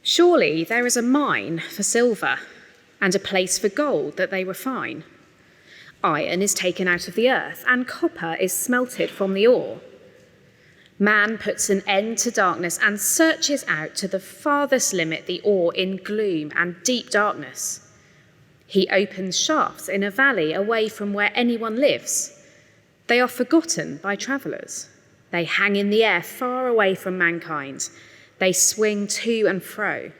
Surely there is a mine for silver and a place for gold that they refine. Iron is taken out of the earth and copper is smelted from the ore. Man puts an end to darkness and searches out to the farthest limit the ore in gloom and deep darkness. He opens shafts in a valley away from where anyone lives. They are forgotten by travellers. They hang in the air far away from mankind. They swing to and fro.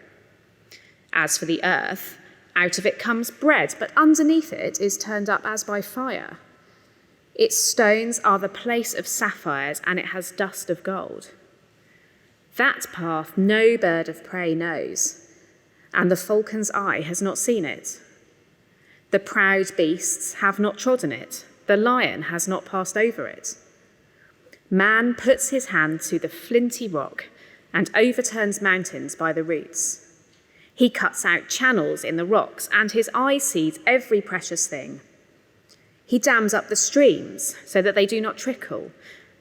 As for the earth, out of it comes bread, but underneath it is turned up as by fire. Its stones are the place of sapphires, and it has dust of gold. That path no bird of prey knows, and the falcon's eye has not seen it. The proud beasts have not trodden it. The lion has not passed over it. Man puts his hand to the flinty rock and overturns mountains by the roots. He cuts out channels in the rocks, and his eye sees every precious thing. He dams up the streams so that they do not trickle,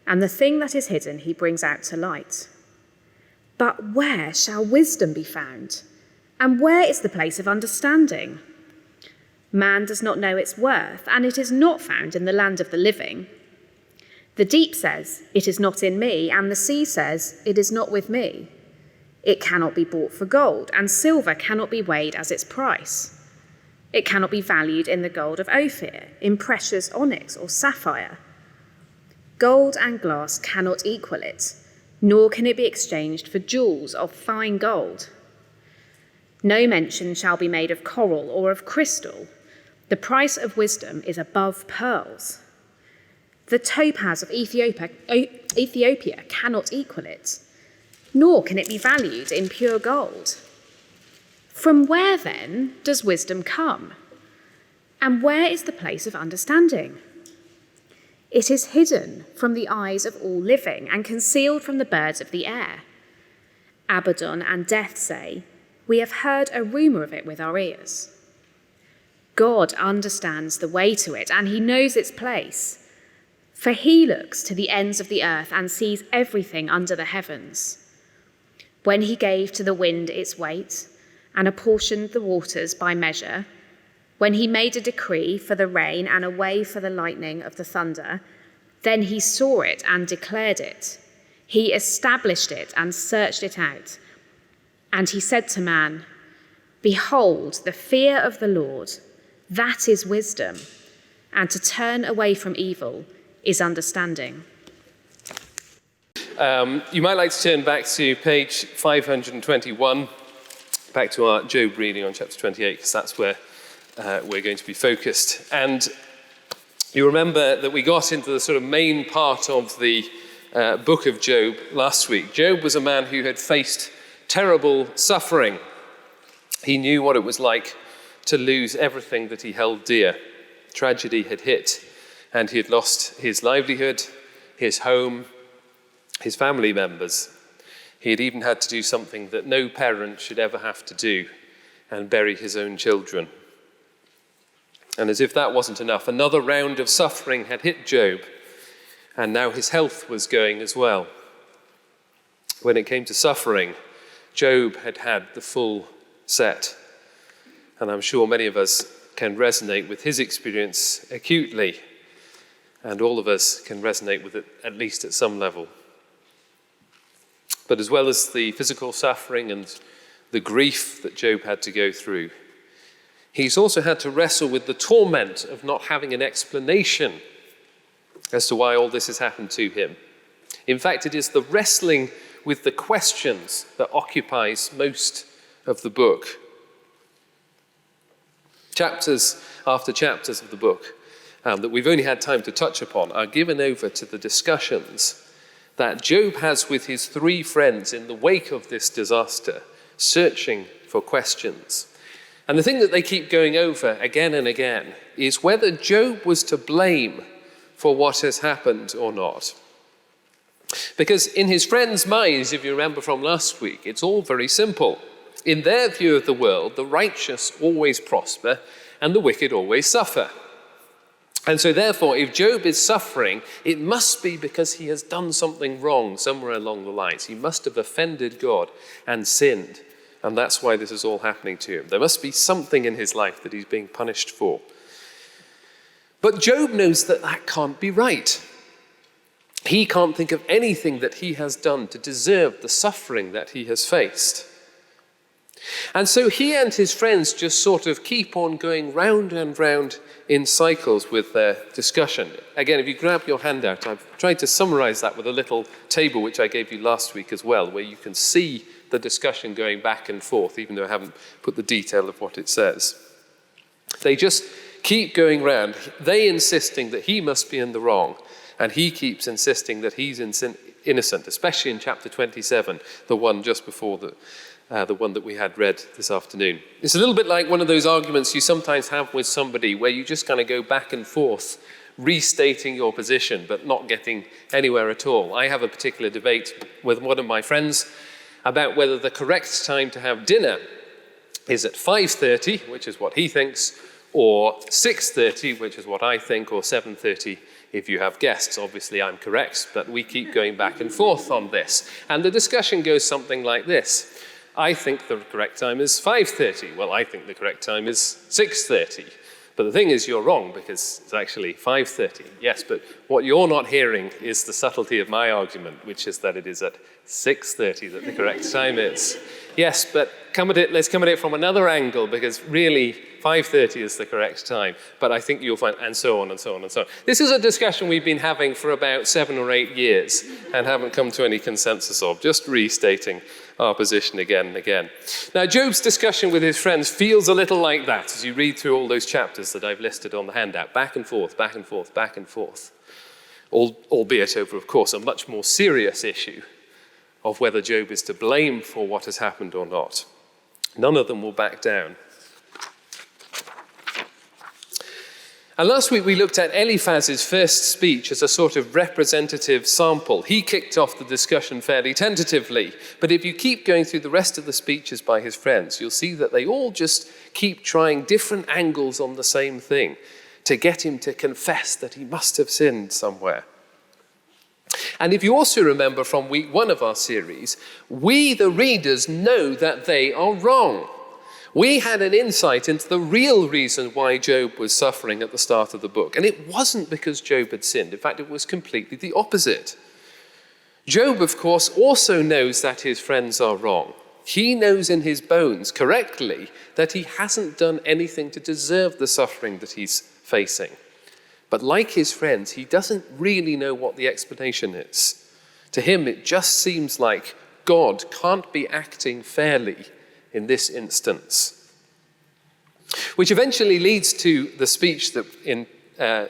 and the thing that is hidden he brings out to light. But where shall wisdom be found? And where is the place of understanding? Man does not know its worth, and it is not found in the land of the living. The deep says, "It is not in me," and the sea says, "It is not with me." It cannot be bought for gold, and silver cannot be weighed as its price. It cannot be valued in the gold of Ophir, in precious onyx or sapphire. Gold and glass cannot equal it, nor can it be exchanged for jewels of fine gold. No mention shall be made of coral or of crystal. The price of wisdom is above pearls. The topaz of Ethiopia cannot equal it, nor can it be valued in pure gold. From where, then, does wisdom come? And where is the place of understanding? It is hidden from the eyes of all living and concealed from the birds of the air. Abaddon and Death say, "We have heard a rumour of it with our ears." God understands the way to it, and he knows its place. For he looks to the ends of the earth and sees everything under the heavens. When he gave to the wind its weight and apportioned the waters by measure, when he made a decree for the rain and a way for the lightning of the thunder, then he saw it and declared it. He established it and searched it out. And he said to man, "Behold, the fear of the Lord, that is wisdom, and to turn away from evil is understanding." You might like to turn back to page 521, back to our Job reading on chapter 28, because that's where we're going to be focused. And you remember that we got into the sort of main part of the book of Job last week. Job was a man who had faced terrible suffering. He knew what it was like to lose everything that he held dear. Tragedy had hit, and he had lost his livelihood, his home, his family members. He had even had to do something that no parent should ever have to do, and bury his own children. And as if that wasn't enough, another round of suffering had hit Job, and now his health was going as well. When it came to suffering, Job had had the full set. And I'm sure many of us can resonate with his experience acutely, and all of us can resonate with it at least at some level. But as well as the physical suffering and the grief that Job had to go through, he's also had to wrestle with the torment of not having an explanation as to why all this has happened to him. In fact, it is the wrestling with the questions that occupies most of the book. Chapters after chapters of the book that we've only had time to touch upon are given over to the discussions that Job has with his three friends in the wake of this disaster, searching for questions. And the thing that they keep going over again and again is whether Job was to blame for what has happened or not. Because in his friends' minds, if you remember from last week, it's all very simple. In their view of the world, the righteous always prosper and the wicked always suffer. And so therefore, if Job is suffering, it must be because he has done something wrong somewhere along the lines. He must have offended God and sinned, and that's why this is all happening to him. There must be something in his life that he's being punished for. But Job knows that that can't be right. He can't think of anything that he has done to deserve the suffering that he has faced. And so he and his friends just sort of keep on going round and round in cycles with their discussion. Again, if you grab your handout, I've tried to summarize that with a little table which I gave you last week as well, where you can see the discussion going back and forth, even though I haven't put the detail of what it says. They just keep going round, they insisting that he must be in the wrong, and he keeps insisting that he's innocent, especially in chapter 27, the one just before the one that we had read this afternoon. It's a little bit like one of those arguments you sometimes have with somebody where you just kind of go back and forth, restating your position, but not getting anywhere at all. I have a particular debate with one of my friends about whether the correct time to have dinner is at 5:30, which is what he thinks, or 6:30, which is what I think, or 7:30 if you have guests. Obviously, I'm correct, but we keep going back and forth on this. And the discussion goes something like this. I think the correct time is 5:30. Well, I think the correct time is 6:30. But the thing is, you're wrong, because it's actually 5:30. Yes, but what you're not hearing is the subtlety of my argument, which is that it is at 6:30 that the correct time is. Yes, but let's come at it from another angle, because really 5:30 is the correct time. But I think you'll find, and so on and so on and so on. This is a discussion we've been having for about 7 or 8 years and haven't come to any consensus of, just restating our position again and again. Now, Job's discussion with his friends feels a little like that as you read through all those chapters that I've listed on the handout, back and forth, back and forth, back and forth, albeit over, of course, a much more serious issue of whether Job is to blame for what has happened or not. None of them will back down. And last week we looked at Eliphaz's first speech as a sort of representative sample. He kicked off the discussion fairly tentatively, but if you keep going through the rest of the speeches by his friends, you'll see that they all just keep trying different angles on the same thing to get him to confess that he must have sinned somewhere. And if you also remember from week 1 of our series, we, the readers, know that they are wrong. We had an insight into the real reason why Job was suffering at the start of the book. And it wasn't because Job had sinned. In fact, it was completely the opposite. Job, of course, also knows that his friends are wrong. He knows in his bones correctly that he hasn't done anything to deserve the suffering that he's facing. But like his friends, he doesn't really know what the explanation is. To him, it just seems like God can't be acting fairly in this instance. Which eventually leads to the speech that in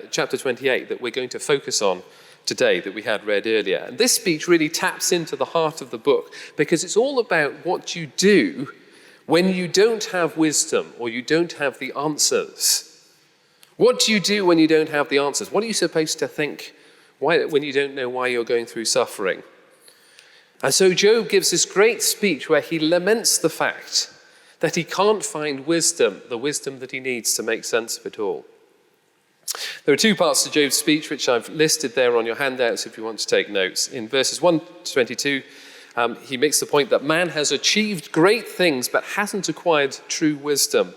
chapter 28 that we're going to focus on today, that we had read earlier. And this speech really taps into the heart of the book, because it's all about what you do when you don't have wisdom or you don't have the answers. What do you do when you don't have the answers? What are you supposed to think when you don't know why you're going through suffering? And so Job gives this great speech where he laments the fact that he can't find wisdom, the wisdom that he needs to make sense of it all. There are 2 parts to Job's speech, which I've listed there on your handouts if you want to take notes. In verses 1 to 22, he makes the point that man has achieved great things but hasn't acquired true wisdom.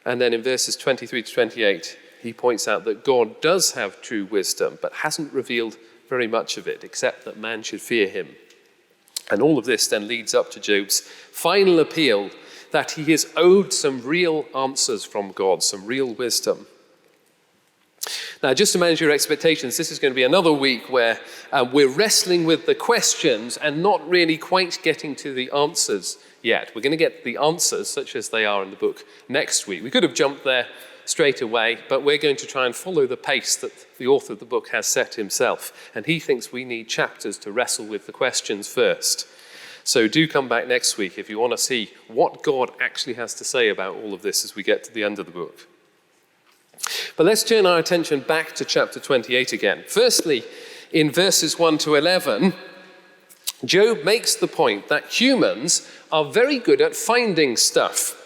And then in verses 23 to 28, he points out that God does have true wisdom but hasn't revealed very much of it, except that man should fear him. And all of this then leads up to Job's final appeal that he is owed some real answers from God, some real wisdom. Now, just to manage your expectations, this is going to be another week where we're wrestling with the questions and not really quite getting to the answers yet. We're going to get the answers, such as they are in the book, next week. We could have jumped there straight away, but we're going to try and follow the pace that the author of the book has set himself. And he thinks we need chapters to wrestle with the questions first. So do come back next week if you want to see what God actually has to say about all of this as we get to the end of the book. But let's turn our attention back to chapter 28 again. Firstly, in verses 1 to 11, Job makes the point that humans are very good at finding stuff.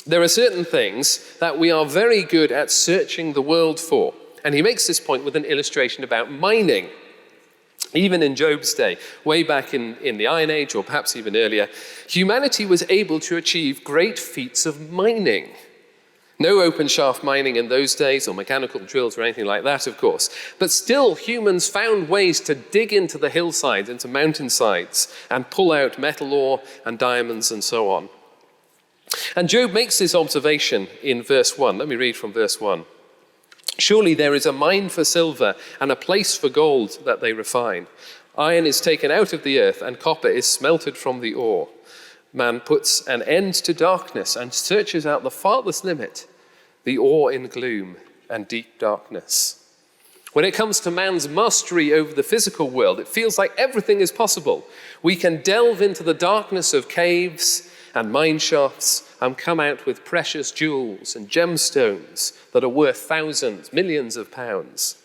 There are certain things that we are very good at searching the world for. And he makes this point with an illustration about mining. Even in Job's day, way back in the Iron Age, or perhaps even earlier, humanity was able to achieve great feats of mining. No open shaft mining in those days, or mechanical drills or anything like that, of course. But still, humans found ways to dig into the hillsides, into mountainsides, and pull out metal ore and diamonds and so on. And Job makes this observation in verse 1. Let me read from verse 1. Surely there is a mine for silver and a place for gold that they refine. Iron is taken out of the earth and copper is smelted from the ore. Man puts an end to darkness and searches out the farthest limit, the ore in gloom and deep darkness. When it comes to man's mastery over the physical world, it feels like everything is possible. We can delve into the darkness of caves and mine shafts and come out with precious jewels and gemstones that are worth thousands, millions of pounds.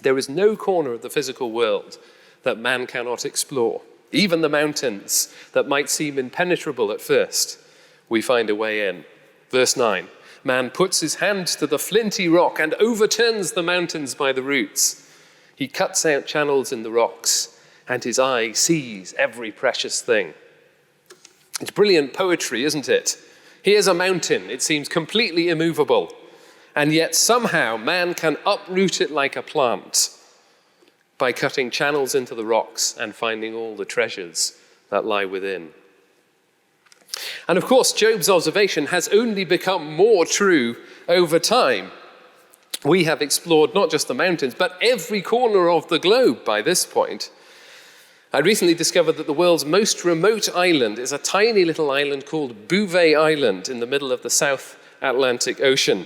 There is no corner of the physical world that man cannot explore. Even the mountains that might seem impenetrable at first, we find a way in. Verse 9, man puts his hand to the flinty rock and overturns the mountains by the roots. He cuts out channels in the rocks, and his eye sees every precious thing. It's brilliant poetry, isn't it? Here's a mountain, it seems completely immovable, and yet somehow man can uproot it like a plant by cutting channels into the rocks and finding all the treasures that lie within. And of course, Job's observation has only become more true over time. We have explored not just the mountains, but every corner of the globe by this point. I recently discovered that the world's most remote island is a tiny little island called Bouvet Island in the middle of the South Atlantic Ocean.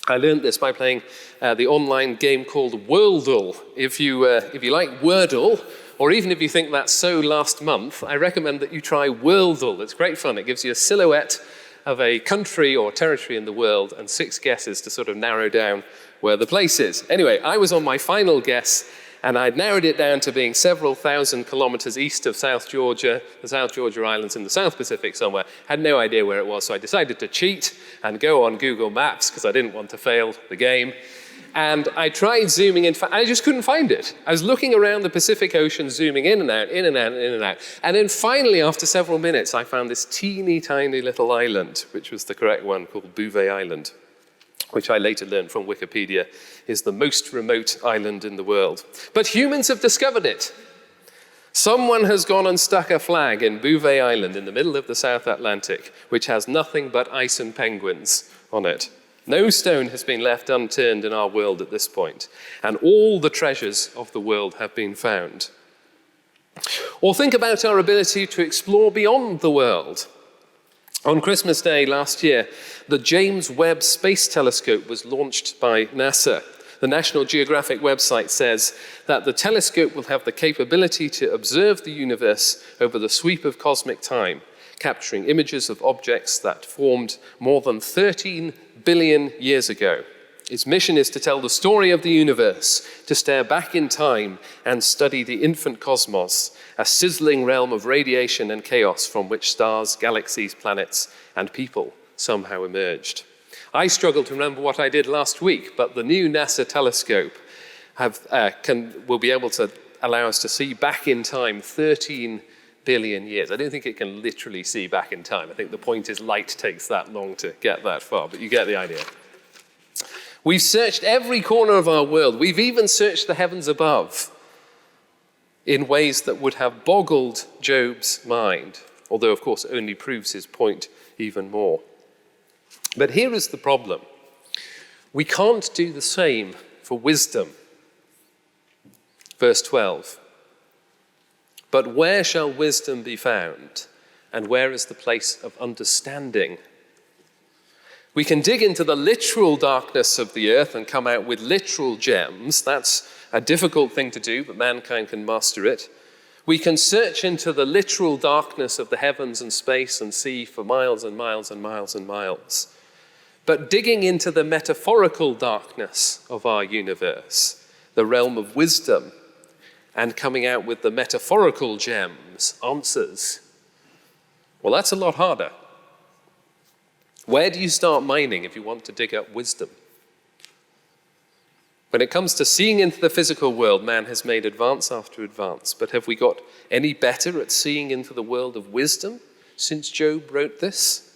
I learned this by playing the online game called Wordle. If you like Wordle, or even if you think that's so last month, I recommend that you try Wordle. It's great fun. It gives you a silhouette of a country or territory in the world and 6 guesses to sort of narrow down where the place is. Anyway, I was on my final guess, and I'd narrowed it down to being several thousand kilometers east of South Georgia, the South Georgia Islands in the South Pacific somewhere. Had no idea where it was, so I decided to cheat and go on Google Maps because I didn't want to fail the game. And I tried zooming in, I just couldn't find it. I was looking around the Pacific Ocean, zooming in and out, in and out, in and out. And then finally, after several minutes, I found this teeny tiny little island, which was the correct one, called Bouvet Island, which I later learned from Wikipedia is the most remote island in the world. But humans have discovered it. Someone has gone and stuck a flag in Bouvet Island in the middle of the South Atlantic, which has nothing but ice and penguins on it. No stone has been left unturned in our world at this point, and all the treasures of the world have been found. Or think about our ability to explore beyond the world. On Christmas Day last year, the James Webb Space Telescope was launched by NASA. The National Geographic website says that the telescope will have the capability to observe the universe over the sweep of cosmic time, capturing images of objects that formed more than 13 billion years ago. Its mission is to tell the story of the universe, to stare back in time and study the infant cosmos, a sizzling realm of radiation and chaos from which stars, galaxies, planets, and people somehow emerged. I struggle to remember what I did last week, but the new NASA telescope will be able to allow us to see back in time 13 billion years. I don't think it can literally see back in time. I think the point is light takes that long to get that far, but you get the idea. We've searched every corner of our world. We've even searched the heavens above in ways that would have boggled Job's mind, although, of course, it only proves his point even more. But here is the problem. We can't do the same for wisdom. Verse 12. But where shall wisdom be found? And where is the place of understanding? We can dig into the literal darkness of the earth and come out with literal gems. That's a difficult thing to do, but mankind can master it. We can search into the literal darkness of the heavens and space and see for miles and miles and miles and miles. But digging into the metaphorical darkness of our universe, the realm of wisdom, and coming out with the metaphorical gems, answers, well, that's a lot harder. Where do you start mining if you want to dig up wisdom? When it comes to seeing into the physical world, man has made advance after advance. But have we got any better at seeing into the world of wisdom since Job wrote this?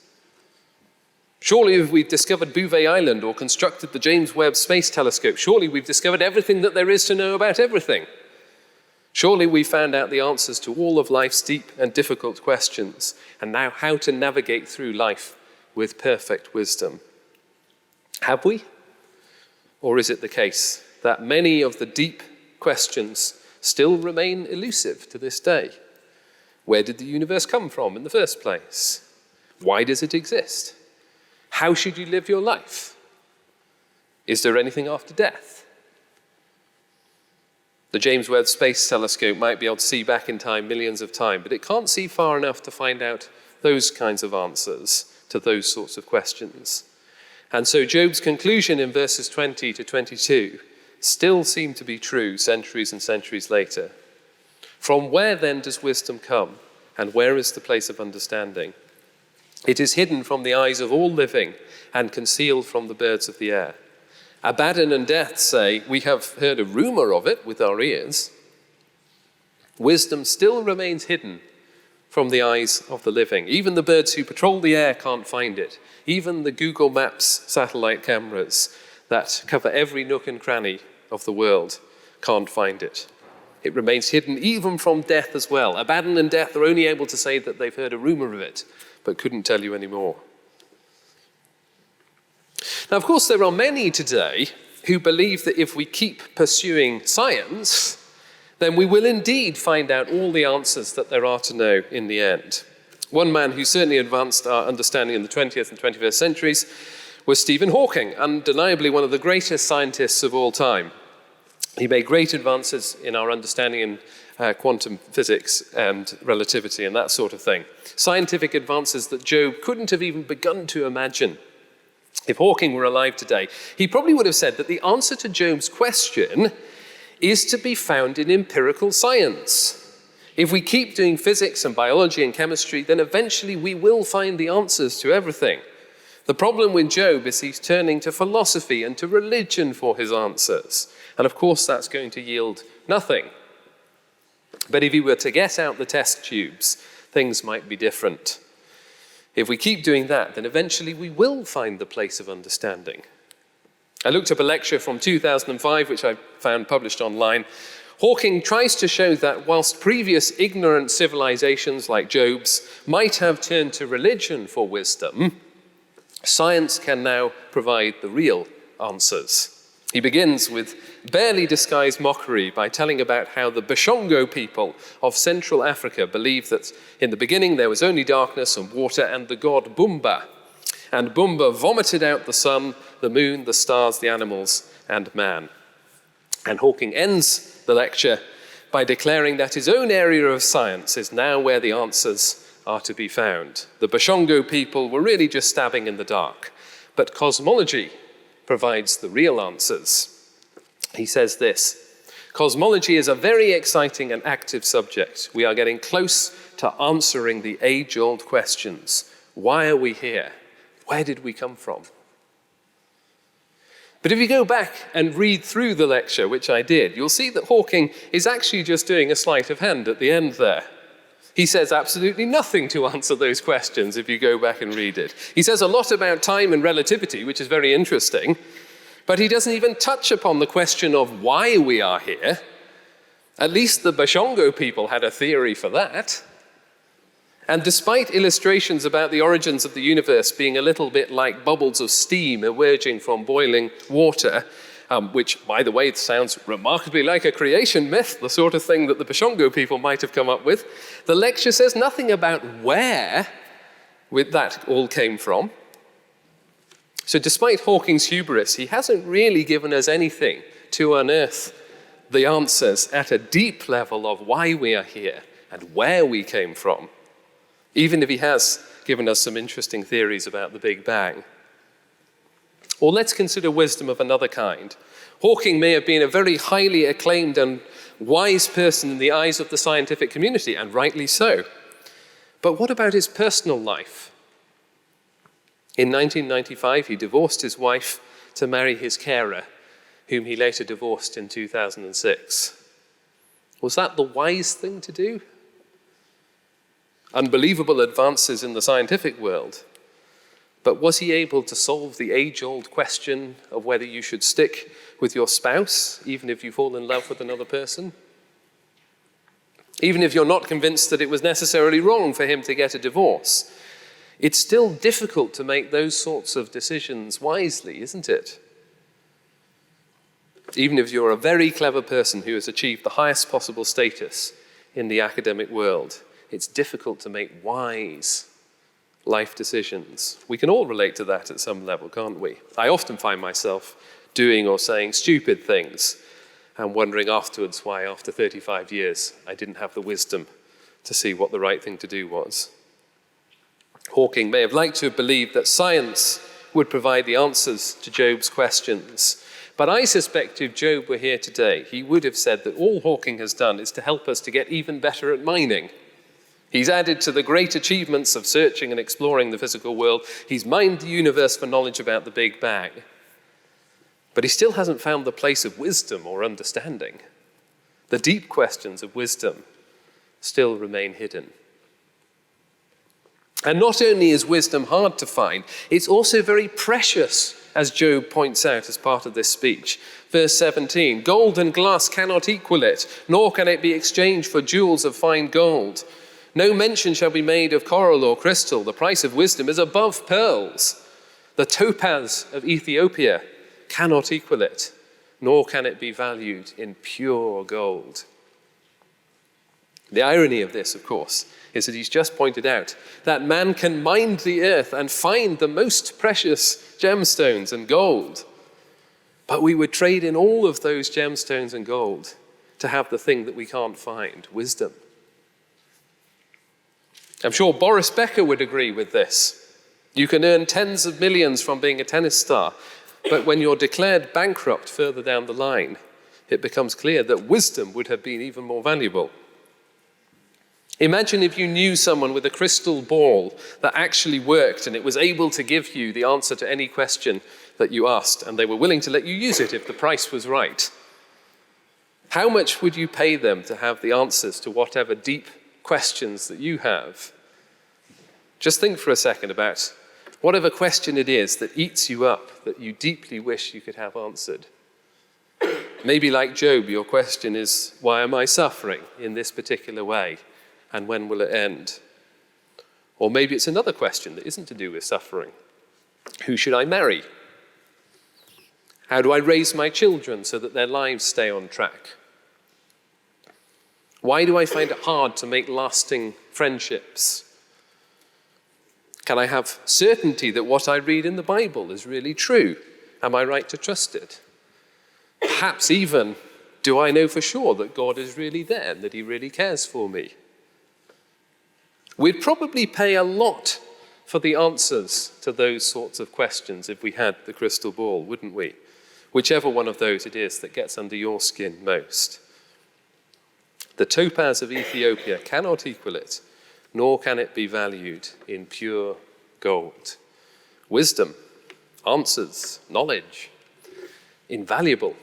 Surely if we've discovered Bouvet Island or constructed the James Webb Space Telescope, surely we've discovered everything that there is to know about everything. Surely we've found out the answers to all of life's deep and difficult questions, and now how to navigate through life with perfect wisdom. Have we? Or is it the case that many of the deep questions still remain elusive to this day? Where did the universe come from in the first place? Why does it exist? How should you live your life? Is there anything after death? The James Webb Space Telescope might be able to see back in time millions of times, but it can't see far enough to find out those kinds of answers to those sorts of questions. And so Job's conclusion in verses 20 to 22 still seem to be true centuries and centuries later. From where then does wisdom come, and where is the place of understanding? It is hidden from the eyes of all living and concealed from the birds of the air. Abaddon and Death say, we have heard a rumor of it with our ears. Wisdom still remains hidden from the eyes of the living. Even the birds who patrol the air can't find it. Even the Google Maps satellite cameras that cover every nook and cranny of the world can't find it. It remains hidden even from death as well. Abaddon and Death are only able to say that they've heard a rumor of it, but couldn't tell you any more. Now, of course, there are many today who believe that if we keep pursuing science, then we will indeed find out all the answers that there are to know in the end. One man who certainly advanced our understanding in the 20th and 21st centuries was Stephen Hawking, undeniably one of the greatest scientists of all time. He made great advances in our understanding in quantum physics and relativity and that sort of thing. Scientific advances that Job couldn't have even begun to imagine. If Hawking were alive today, he probably would have said that the answer to Job's question is to be found in empirical science. If we keep doing physics and biology and chemistry, then eventually we will find the answers to everything. The problem with Job is he's turning to philosophy and to religion for his answers. And of course, that's going to yield nothing. But if he were to get out the test tubes, things might be different. If we keep doing that, then eventually we will find the place of understanding. I looked up a lecture from 2005, which I found published online. Hawking tries to show that whilst previous ignorant civilizations like Job's might have turned to religion for wisdom, science can now provide the real answers. He begins with barely disguised mockery by telling about how the Bashongo people of Central Africa believed that in the beginning there was only darkness and water and the god Bumba. And Bumba vomited out the sun, the moon, the stars, the animals, and man. And Hawking ends the lecture by declaring that his own area of science is now where the answers are to be found. The Bashongo people were really just stabbing in the dark, but cosmology provides the real answers. He says this: cosmology is a very exciting and active subject. We are getting close to answering the age-old questions. Why are we here? Where did we come from? But if you go back and read through the lecture, which I did, you'll see that Hawking is actually just doing a sleight of hand at the end there. He says absolutely nothing to answer those questions if you go back and read it. He says a lot about time and relativity, which is very interesting, but he doesn't even touch upon the question of why we are here. At least the Bashongo people had a theory for that. And despite illustrations about the origins of the universe being a little bit like bubbles of steam emerging from boiling water, which, by the way, sounds remarkably like a creation myth, the sort of thing that the Bashongo people might have come up with, the lecture says nothing about where that all came from. So despite Hawking's hubris, he hasn't really given us anything to unearth the answers at a deep level of why we are here and where we came from, even if he has given us some interesting theories about the Big Bang. Or let's consider wisdom of another kind. Hawking may have been a very highly acclaimed and wise person in the eyes of the scientific community, and rightly so. But what about his personal life? In 1995, he divorced his wife to marry his carer, whom he later divorced in 2006. Was that the wise thing to do? Unbelievable advances in the scientific world. But was he able to solve the age-old question of whether you should stick with your spouse, even if you fall in love with another person? Even if you're not convinced that it was necessarily wrong for him to get a divorce, it's still difficult to make those sorts of decisions wisely, isn't it? Even if you're a very clever person who has achieved the highest possible status in the academic world, it's difficult to make wise life decisions. We can all relate to that at some level, can't we? I often find myself doing or saying stupid things and wondering afterwards why, after 35 years, I didn't have the wisdom to see what the right thing to do was. Hawking may have liked to have believed that science would provide the answers to Job's questions. But I suspect if Job were here today, he would have said that all Hawking has done is to help us to get even better at mining. He's added to the great achievements of searching and exploring the physical world. He's mined the universe for knowledge about the Big Bang. But he still hasn't found the place of wisdom or understanding. The deep questions of wisdom still remain hidden. And not only is wisdom hard to find, it's also very precious, as Job points out as part of this speech. Verse 17, gold and glass cannot equal it, nor can it be exchanged for jewels of fine gold. No mention shall be made of coral or crystal. The price of wisdom is above pearls. The topaz of Ethiopia cannot equal it, nor can it be valued in pure gold. The irony of this, of course, is that he's just pointed out that man can mine the earth and find the most precious gemstones and gold. But we would trade in all of those gemstones and gold to have the thing that we can't find, wisdom. I'm sure Boris Becker would agree with this. You can earn tens of millions from being a tennis star, but when you're declared bankrupt further down the line, it becomes clear that wisdom would have been even more valuable. Imagine if you knew someone with a crystal ball that actually worked and it was able to give you the answer to any question that you asked, and they were willing to let you use it if the price was right. How much would you pay them to have the answers to whatever deep questions that you have? Just think for a second about whatever question it is that eats you up, that you deeply wish you could have answered. Maybe like Job, your question is, why am I suffering in this particular way? And when will it end? Or maybe it's another question that isn't to do with suffering. Who should I marry? How do I raise my children so that their lives stay on track? Why do I find it hard to make lasting friendships? Can I have certainty that what I read in the Bible is really true? Am I right to trust it? Perhaps even, do I know for sure that God is really there and that he really cares for me? We'd probably pay a lot for the answers to those sorts of questions if we had the crystal ball, wouldn't we? Whichever one of those it is that gets under your skin most. The topaz of Ethiopia cannot equal it, nor can it be valued in pure gold. Wisdom, answers, knowledge, invaluable.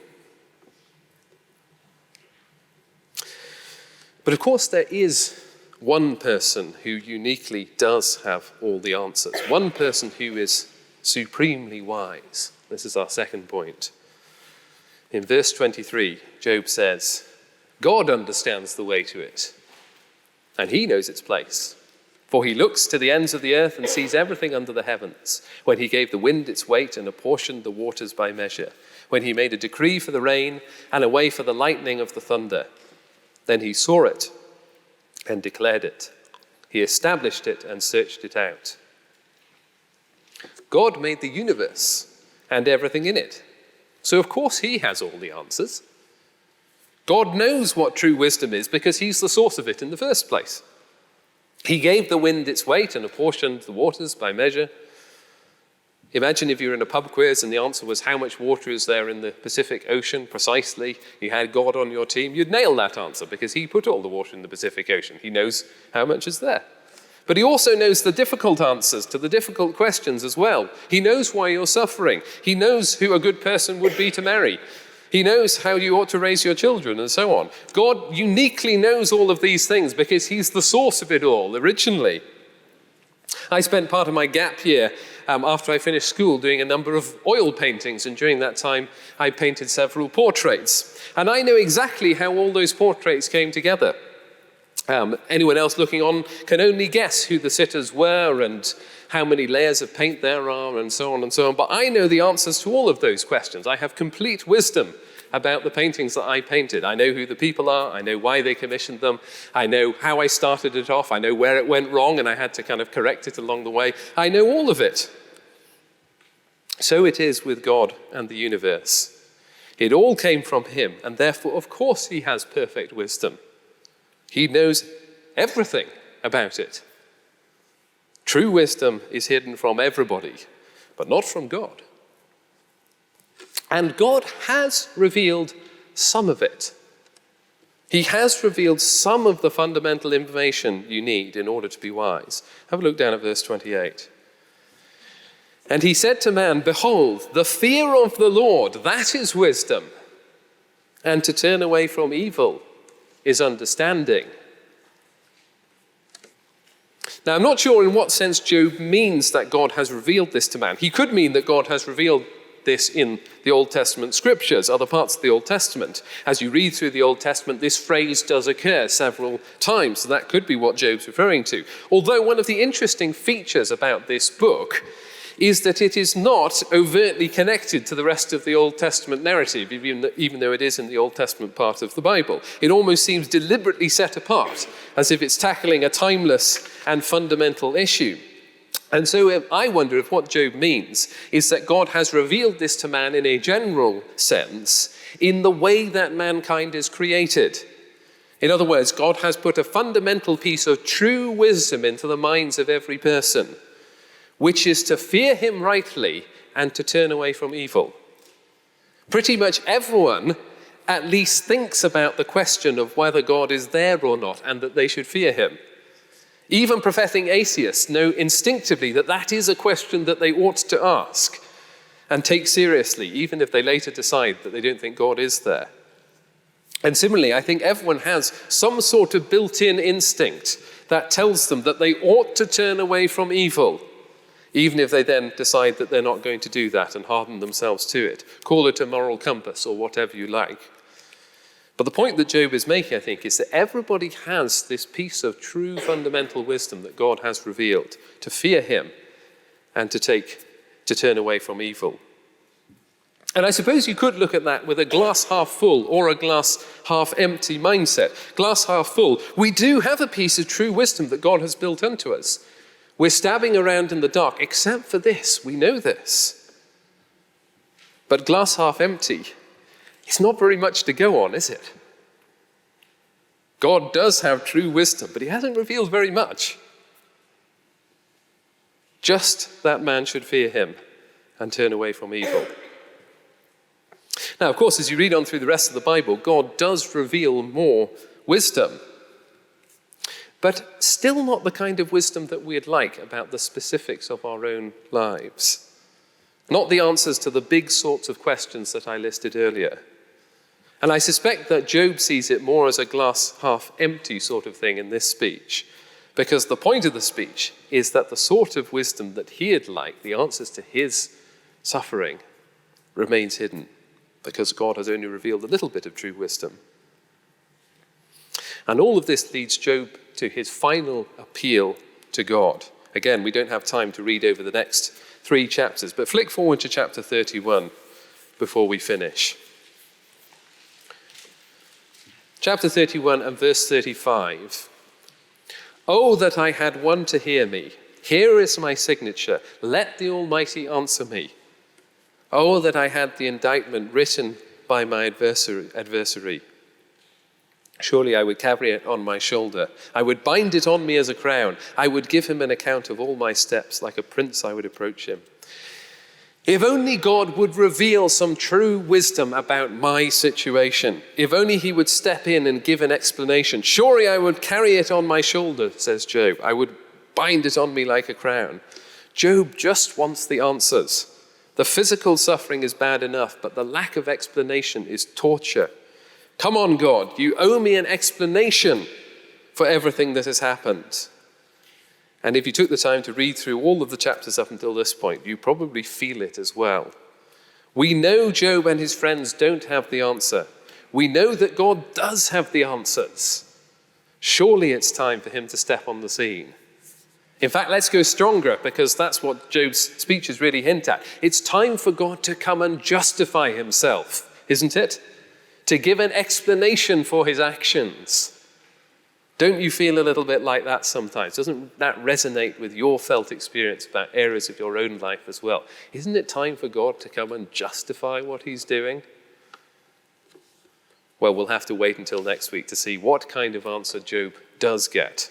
But of course there is one person who uniquely does have all the answers. One person who is supremely wise. This is our second point. In verse 23, Job says, God understands the way to it, and he knows its place. For he looks to the ends of the earth and sees everything under the heavens, when he gave the wind its weight and apportioned the waters by measure, when he made a decree for the rain and a way for the lightning of the thunder. Then he saw it and declared it. He established it and searched it out. God made the universe and everything in it. So of course he has all the answers. God knows what true wisdom is because he's the source of it in the first place. He gave the wind its weight and apportioned the waters by measure. Imagine if you were in a pub quiz and the answer was how much water is there in the Pacific Ocean precisely. You had God on your team. You'd nail that answer because he put all the water in the Pacific Ocean. He knows how much is there. But he also knows the difficult answers to the difficult questions as well. He knows why you're suffering. He knows who a good person would be to marry. He knows how you ought to raise your children and so on. God uniquely knows all of these things because he's the source of it all originally. I spent part of my gap year after I finished school doing a number of oil paintings, and during that time I painted several portraits. And I know exactly how all those portraits came together. Anyone else looking on can only guess who the sitters were and how many layers of paint there are and so on and so on. But I know the answers to all of those questions. I have complete wisdom about the paintings that I painted. I know who the people are. I know why they commissioned them. I know how I started it off. I know where it went wrong and I had to kind of correct it along the way. I know all of it. So it is with God and the universe. It all came from him, and therefore, of course, he has perfect wisdom. He knows everything about it. True wisdom is hidden from everybody, but not from God. And God has revealed some of it. He has revealed some of the fundamental information you need in order to be wise. Have a look down at verse 28. And he said to man, behold, the fear of the Lord, that is wisdom, and to turn away from evil is understanding. Now, I'm not sure in what sense Job means that God has revealed this to man. He could mean that God has revealed this in the Old Testament scriptures, other parts of the Old Testament. As you read through the Old Testament, this phrase does occur several times, so that could be what Job's referring to. Although one of the interesting features about this book is that it is not overtly connected to the rest of the Old Testament narrative, even though it is in the Old Testament part of the Bible. It almost seems deliberately set apart, as if it's tackling a timeless and fundamental issue. And so I wonder if what Job means is that God has revealed this to man in a general sense, in the way that mankind is created. In other words, God has put a fundamental piece of true wisdom into the minds of every person, which is to fear him rightly and to turn away from evil. Pretty much everyone at least thinks about the question of whether God is there or not and that they should fear him. Even professing atheists know instinctively that that is a question that they ought to ask and take seriously, even if they later decide that they don't think God is there. And similarly, I think everyone has some sort of built-in instinct that tells them that they ought to turn away from evil, even if they then decide that they're not going to do that and harden themselves to it. Call it a moral compass or whatever you like. But the point that Job is making, I think, is that everybody has this piece of true fundamental wisdom that God has revealed, to fear him and to turn away from evil. And I suppose you could look at that with a glass half full or a glass half empty mindset. Glass half full, we do have a piece of true wisdom that God has built into us. We're stabbing around in the dark, except for this, we know this. But glass half empty, it's not very much to go on, is it? God does have true wisdom, but he hasn't revealed very much. Just that man should fear him and turn away from evil. Now, of course, as you read on through the rest of the Bible, God does reveal more wisdom, but still not the kind of wisdom that we'd like about the specifics of our own lives. Not the answers to the big sorts of questions that I listed earlier. And I suspect that Job sees it more as a glass half empty sort of thing in this speech, because the point of the speech is that the sort of wisdom that he'd like, the answers to his suffering, remains hidden, because God has only revealed a little bit of true wisdom. And all of this leads Job to his final appeal to God. Again, we don't have time to read over the next 3 chapters, but flick forward to chapter 31 before we finish. Chapter 31 and verse 35. Oh, that I had one to hear me. Here is my signature. Let the Almighty answer me. Oh, that I had the indictment written by my adversary. Surely I would carry it on my shoulder. I would bind it on me as a crown. I would give him an account of all my steps. Like a prince, I would approach him. If only God would reveal some true wisdom about my situation. If only he would step in and give an explanation. Surely I would carry it on my shoulder, says Job. I would bind it on me like a crown. Job just wants the answers, The physical suffering is bad enough, but the lack of explanation is torture. Come on, God, you owe me an explanation for everything that has happened. And if you took the time to read through all of the chapters up until this point, you probably feel it as well. We know Job and his friends don't have the answer. We know that God does have the answers. Surely it's time for him to step on the scene. In fact, let's go stronger, because that's what Job's speeches really hint at. It's time for God to come and justify himself, isn't it? To give an explanation for his actions. Don't you feel a little bit like that sometimes? Doesn't that resonate with your felt experience about areas of your own life as well? Isn't it time for God to come and justify what he's doing? Well, we'll have to wait until next week to see what kind of answer Job does get.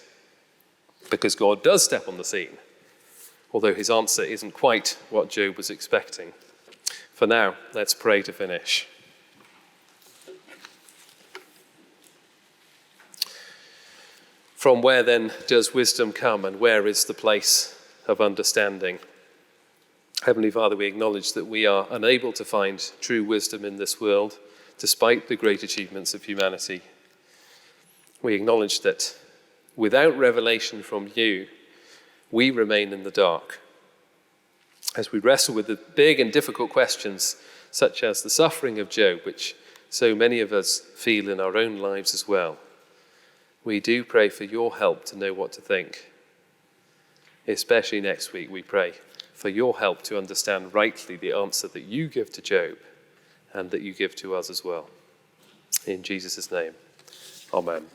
Because God does step on the scene, although his answer isn't quite what Job was expecting. For now, let's pray to finish. From where then does wisdom come, and where is the place of understanding? Heavenly Father, we acknowledge that we are unable to find true wisdom in this world, despite the great achievements of humanity. We acknowledge that without revelation from you, we remain in the dark. As we wrestle with the big and difficult questions, such as the suffering of Job, which so many of us feel in our own lives as well, we do pray for your help to know what to think. Especially next week, we pray for your help to understand rightly the answer that you give to Job and that you give to us as well. In Jesus' name, amen.